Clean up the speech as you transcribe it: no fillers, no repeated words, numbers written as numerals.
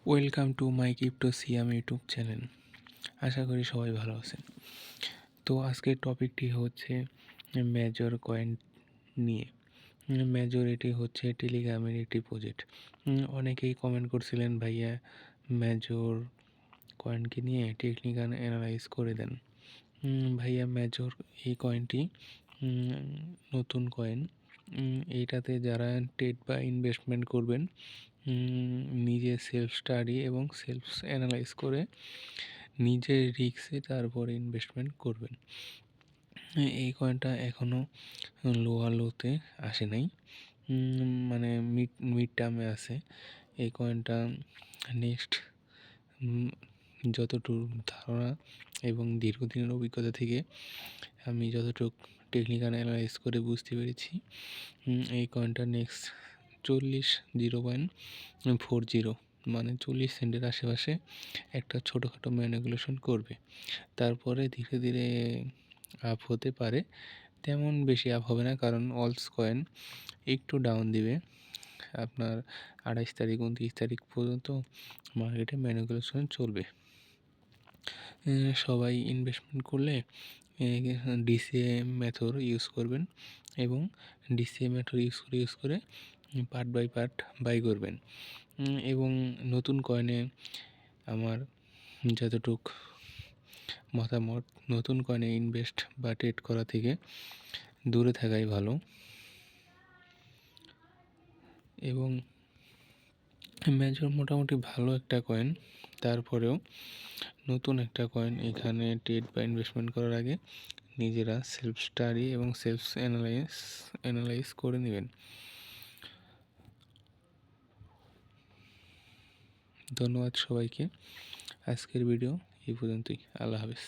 Welcome to my crypto Siam YouTube channel. আশা করি সবাই ভালো আছেন। তো আজকের টপিকটি হচ্ছে মেজর কয়েন নিয়ে। মেজর এটি হচ্ছে টেলিগ্রামের একটি প্রজেক্ট। অনেকেই কমেন্ট করছিলেন, ভাইয়া মেজর কয়েনকে নিয়ে টেকনিক্যাল অ্যানালাইজ করে দেন। ভাইয়া মেজর এই কয়েনটি নতুন কয়েন। এইটাতে যারা ট্রেড বা ইনভেস্টমেন্ট করবেন, নিজে সেলফ স্টাডি এবং সেলফ অ্যানালাইজ করে নিজের রিস্কে তারপরে ইনভেস্টমেন্ট করবেন। এই কয়েনটা এখনও লোয়ার লোতে আসে নাই, মানে মিড টার্মে আছে। এই কয়েনটা নেক্সট যতটুকু ধারণা এবং দীর্ঘদিনের অভিজ্ঞতা থেকে আমি যতটুকু টেকনিক্যাল অ্যানালাইজ করে বুঝতে পেরেছি, এই কয়েনটা নেক্সট 40.40 মানে 40 সেন্টের আশেপাশে একটা ছোটোখাটো ম্যানিপুলেশন করবে। তারপরে ধীরে ধীরে আপ হতে পারে, তেমন বেশি আপ হবে না, কারণ অলস কয়েন একটু ডাউন দিবে। আপনার 28 তারিখ 29 তারিখ পর্যন্ত মার্কেটে ম্যানিপুলেশন চলবে। সবাই ইনভেস্টমেন্ট করলে ডিসিএ মেথড ইউজ করবেন এবং ডিসিএ মেথড ইউজ করে পার্ট বাই পার্ট বাই করবেন। এবং নতুন কয়েনে আমার যতটুক মতামত, নতুন কয়েনে ইনভেস্ট বা ট্রেড করা থেকে দূরে থাকাই ভালো। এবং মেজর মোটামুটি ভালো একটা কয়েন, তারপরেও নতুন একটা কয়েন। এখানে ট্রেড বা ইনভেস্টমেন্ট করার আগে নিজেরা সেলফ স্টাডি এবং সেলফ অ্যানালাইজ করে নেবেন। ধন্যবাদ সবাইকে। আজকের ভিডিও এই পর্যন্তই। আল্লাহ হাফেজ।